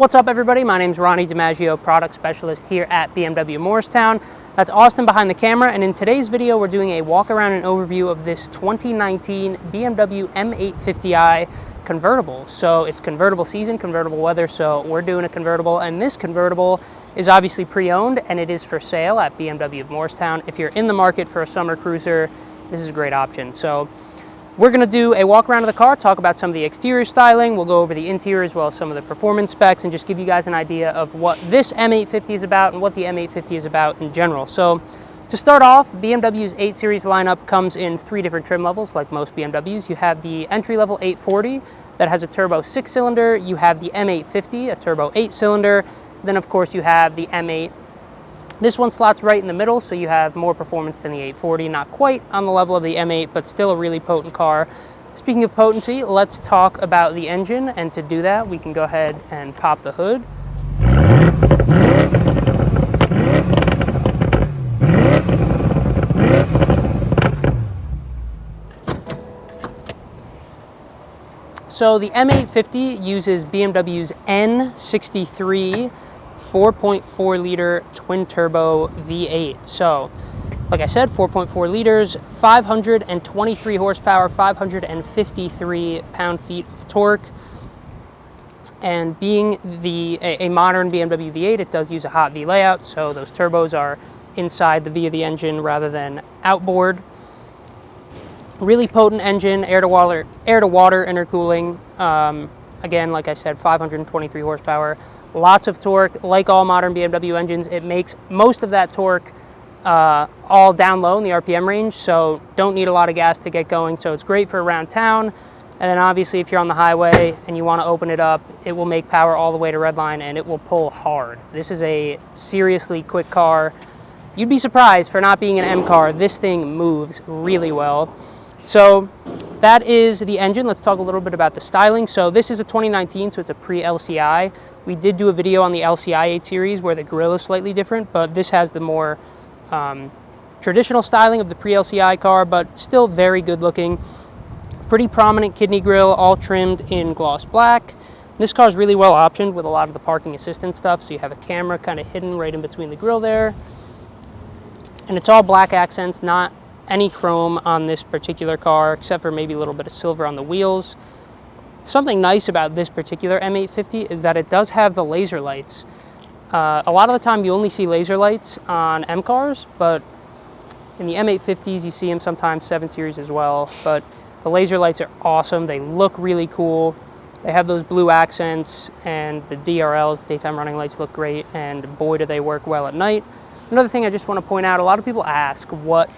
What's up, everybody? My name is Ronnie DiMaggio, product specialist here at BMW Morristown. That's Austin behind the camera, and in today's video we're doing a walk around and overview of this 2019 BMW M850i convertible. So it's convertible season, convertible weather, so we're doing a convertible, and this convertible is obviously pre-owned and it is for sale at BMW of Morristown. If you're in the market for a summer cruiser, this is a great option. So we're going to do a walk around of the car, talk about some of the exterior styling. We'll go over the interior as well as some of the performance specs and just give you guys an idea of what this M850 is about and what the M850 is about in general. So to start off, BMW's 8 Series lineup comes in 3 different trim levels like most BMWs. You have the entry-level 840 that has a turbo 6-cylinder. You have the M850, a turbo 8-cylinder. Then of course you have the M8. This one slots right in the middle, so you have more performance than the 840, not quite on the level of the M8, but still a really potent car. Speaking of potency, let's talk about the engine, and to do that, we can go ahead and pop the hood. So the M850 uses BMW's N63 4.4 liter twin turbo V8. So like I said, 4.4 liters, 523 horsepower, 553 pound-feet of torque. And being a modern BMW V8, it does use a hot V layout, so those turbos are inside the V of the engine rather than outboard. Really potent engine, air-to-water intercooling. Again, like I said, 523 horsepower. Lots of torque. Like all modern BMW engines, it makes most of that torque all down low in the RPM range, so don't need a lot of gas to get going, so it's great for around town. And then obviously if you're on the highway and you want to open it up, it will make power all the way to redline and it will pull hard. This is a seriously quick car. You'd be surprised for not being an M car. This thing moves really well. So that is the engine. Let's talk a little bit about the styling. So this is a 2019, so it's a pre-LCI. We did do a video on the LCI 8 Series where the grille is slightly different, but this has the more traditional styling of the pre-LCI car, but still very good looking. Pretty prominent kidney grille, all trimmed in gloss black. This car is really well optioned with a lot of the parking assistance stuff, so you have a camera kind of hidden right in between the grille there. And it's all black accents, not any chrome on this particular car, except for maybe a little bit of silver on the wheels. Something nice about this particular M850 is that it does have the laser lights. A lot of the time you only see laser lights on M cars, but in the M850s you see them sometimes, 7 Series as well. But the laser lights are awesome. They look really cool. They have those blue accents, and the DRLs, daytime running lights, look great, and boy do they work well at night. Another thing I just want to point out, a lot of people ask what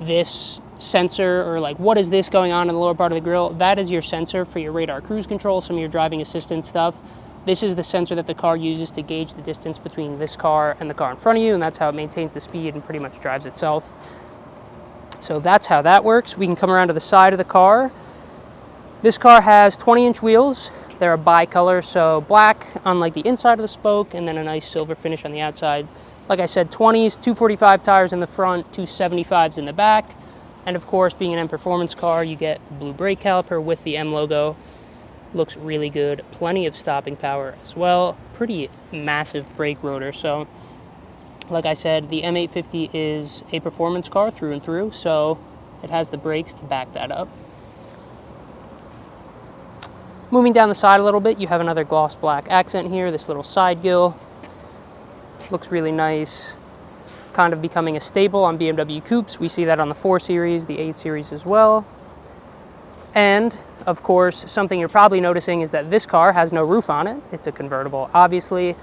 this sensor, or like what is this going on in the lower part of the grille? That is your sensor for your radar cruise control, some of your driving assistance stuff. This is the sensor that the car uses to gauge the distance between this car and the car in front of you, and that's how it maintains the speed and pretty much drives itself. So that's how that works. We can come around to the side of the car. This car has 20-inch wheels. They're a bicolor, so black on like the inside of the spoke and then a nice silver finish on the outside. Like I said, 20s, 245 tires in the front, 275s in the back. And of course, being an M Performance car, you get the blue brake caliper with the M logo. Looks really good. Plenty of stopping power as well. Pretty massive brake rotor. So, like I said, the M850 is a performance car through and through, so it has the brakes to back that up. Moving down the side a little bit, you have another gloss black accent here, this little side grille. Looks really nice. Kind of becoming a staple on BMW coupes. We see that on the 4 Series, the 8 Series as well. And, of course, something you're probably noticing is that this car has no roof on it. It's a convertible, obviously.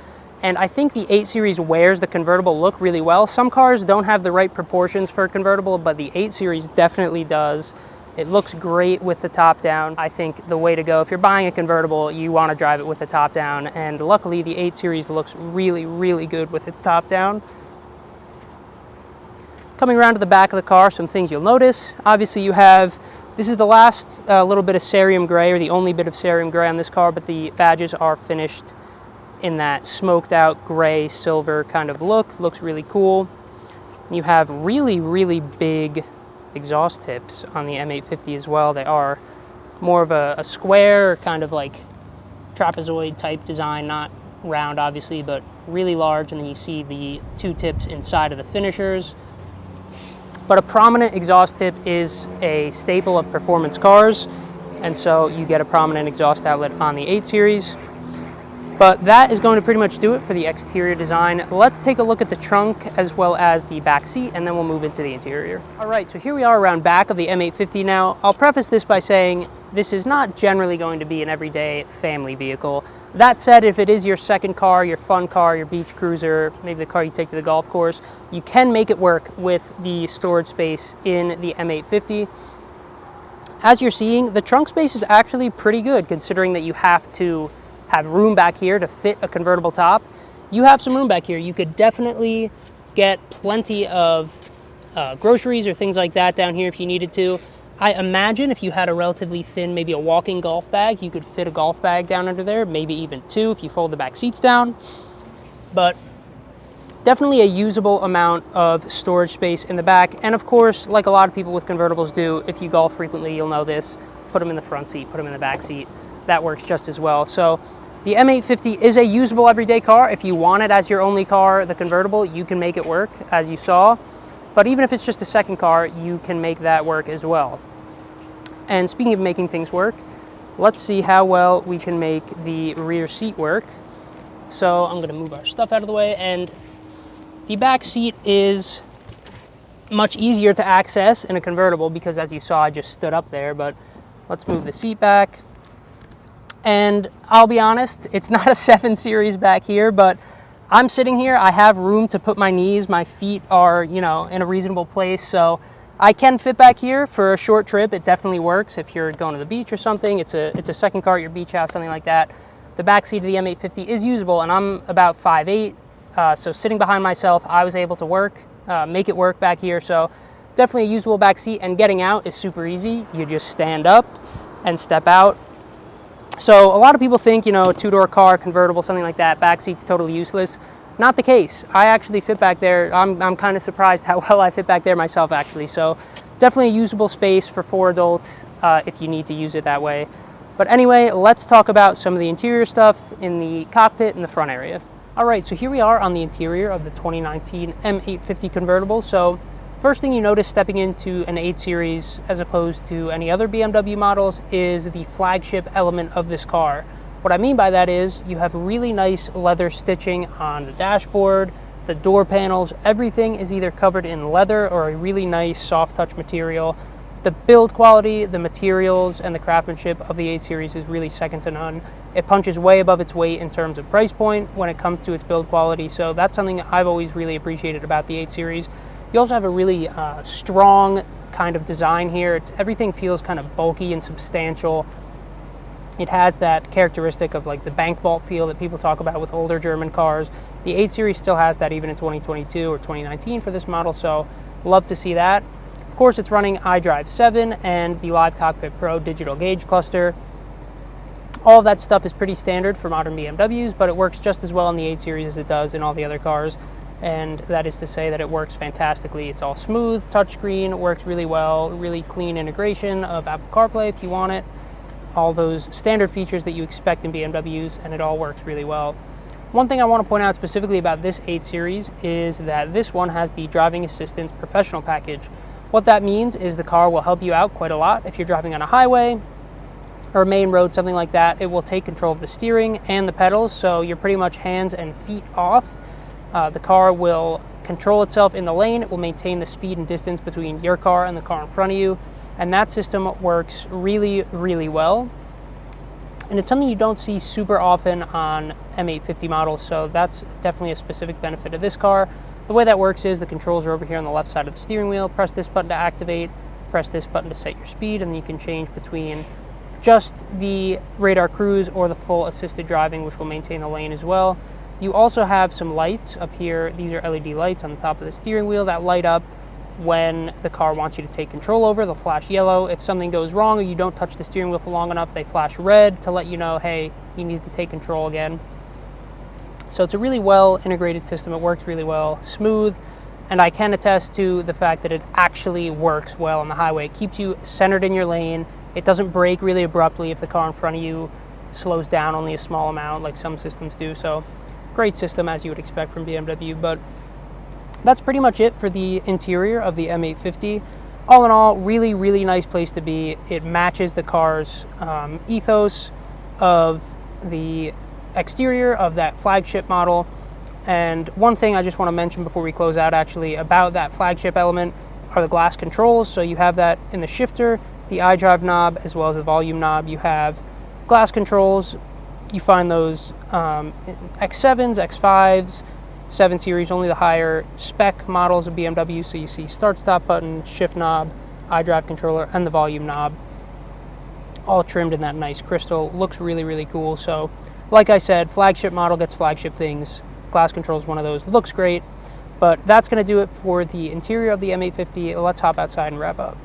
And I think the 8 Series wears the convertible look really well. Some cars don't have the right proportions for a convertible, but the 8 Series definitely does. It looks great with the top down. I think the way to go, if you're buying a convertible, you want to drive it with the top down. And luckily, the 8 Series looks really, really good with its top down. Coming around to the back of the car, some things you'll notice. Obviously, you have, this is the last little bit of cerium gray, or the only bit of cerium gray on this car, but the badges are finished in that smoked out gray silver kind of look. Looks really cool. You have really, really big exhaust tips on the M850 as well. They are more of a square, kind of like trapezoid type design, not round obviously, but really large, and then you see the two tips inside of the finishers. But a prominent exhaust tip is a staple of performance cars, and so you get a prominent exhaust outlet on the 8 Series. But that is going to pretty much do it for the exterior design. Let's take a look at the trunk as well as the back seat, and then we'll move into the interior. All right, so here we are around back of the M850 now. I'll preface this by saying this is not generally going to be an everyday family vehicle. That said, if it is your second car, your fun car, your beach cruiser, maybe the car you take to the golf course, you can make it work with the storage space in the M850. As you're seeing, the trunk space is actually pretty good considering that you have to have room back here to fit a convertible top. You have some room back here. You could definitely get plenty of groceries or things like that down here if you needed to. I imagine if you had a relatively thin, maybe a walking golf bag, you could fit a golf bag down under there, maybe even two if you fold the back seats down. But definitely a usable amount of storage space in the back. And of course, like a lot of people with convertibles do, if you golf frequently, you'll know this, put them in the front seat, put them in the back seat. That works just as well. So the M850 is a usable everyday car. If you want it as your only car, the convertible, you can make it work, as you saw. But even if it's just a second car, you can make that work as well. And speaking of making things work, let's see how well we can make the rear seat work. So I'm going to move our stuff out of the way, and the back seat is much easier to access in a convertible because, as you saw, I just stood up there. But let's move the seat back. And I'll be honest, it's not a 7 Series back here, but I'm sitting here, I have room to put my knees, my feet are, you know, in a reasonable place, so I can fit back here for a short trip. It definitely works if you're going to the beach or something. It's a second car at your beach house, something like that. The back seat of the M850 is usable, and I'm about 5'8", so sitting behind myself, I was able to make it work back here, so definitely a usable back seat, and getting out is super easy. You just stand up and step out. So a lot of people think, you know, a two-door car, convertible, something like that, back seat's totally useless. Not the case. I actually fit back there. I'm kind of surprised how well I fit back there myself, actually. So definitely a usable space for 4 adults if you need to use it that way. But anyway, let's talk about some of the interior stuff in the cockpit and the front area. All right, so here we are on the interior of the 2019 M850 convertible. So first thing you notice stepping into an 8 Series as opposed to any other BMW models is the flagship element of this car. What I mean by that is you have really nice leather stitching on the dashboard, the door panels, everything is either covered in leather or a really nice soft touch material. The build quality, the materials, and the craftsmanship of the 8 Series is really second to none. It punches way above its weight in terms of price point when it comes to its build quality, so that's something I've always really appreciated about the 8 Series. You also have a really strong kind of design here. Everything feels kind of bulky and substantial. It has that characteristic of like the bank vault feel that people talk about with older German cars. The 8 Series still has that even in 2022 or 2019 for this model, so love to see that. Of course, it's running iDrive 7 and the Live Cockpit Pro digital gauge cluster. All of that stuff is pretty standard for modern BMWs, but it works just as well in the 8 Series as it does in all the other cars. And that is to say that it works fantastically. It's all smooth, touchscreen, works really well, really clean integration of Apple CarPlay if you want it. All those standard features that you expect in BMWs, and it all works really well. One thing I want to point out specifically about this 8 Series is that this one has the Driving Assistance Professional Package. What that means is the car will help you out quite a lot. If you're driving on a highway or a main road, something like that, it will take control of the steering and the pedals, so you're pretty much hands and feet off. The car will control itself in the lane. It will maintain the speed and distance between your car and the car in front of you. And that system works really, really well. And it's something you don't see super often on M850 models, so that's definitely a specific benefit of this car. The way that works is the controls are over here on the left side of the steering wheel. Press this button to activate, press this button to set your speed, and then you can change between just the radar cruise or the full assisted driving, which will maintain the lane as well. You also have some lights up here. These are LED lights on the top of the steering wheel that light up when the car wants you to take control over. They'll flash yellow. If something goes wrong or you don't touch the steering wheel for long enough, they flash red to let you know, hey, you need to take control again. So it's a really well integrated system. It works really well, smooth, and I can attest to the fact that it actually works well on the highway. It keeps you centered in your lane. It doesn't brake really abruptly if the car in front of you slows down only a small amount like some systems do. So great system, as you would expect from BMW. But that's pretty much it for the interior of the M850. All in all, really, really nice place to be. It matches the car's ethos of the exterior of that flagship model. And one thing I just want to mention before we close out actually about that flagship element are the glass controls. So you have that in the shifter, the iDrive knob, as well as the volume knob. You have glass controls. You find those in X7s, X5s, 7 Series, only the higher spec models of BMW. So you see start-stop button, shift knob, iDrive controller, and the volume knob, all trimmed in that nice crystal. Looks really, really cool. So like I said, flagship model gets flagship things. Glass control is one of those. Looks great. But that's going to do it for the interior of the M850. Let's hop outside and wrap up.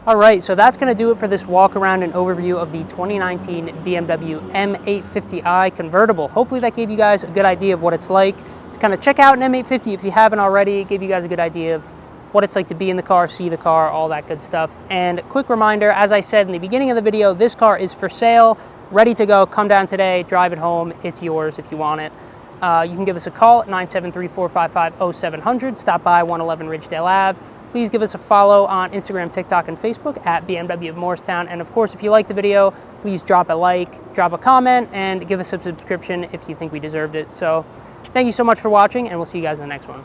All right, so that's going to do it for this walk around and overview of the 2019 BMW M850i Convertible. Hopefully that gave you guys a good idea of what it's like to kind of check out an M850 if you haven't already. It gave you guys a good idea of what it's like to be in the car, see the car, all that good stuff. And quick reminder, as I said in the beginning of the video, this car is for sale, ready to go. Come down today, drive it home. It's yours if you want it. You can give us a call at 973-455-0700. Stop by 111 Ridgedale Ave. Please give us a follow on Instagram, TikTok, and Facebook at BMW of Morristown. And of course, if you like the video, please drop a like, drop a comment, and give us a subscription if you think we deserved it. So thank you so much for watching, and we'll see you guys in the next one.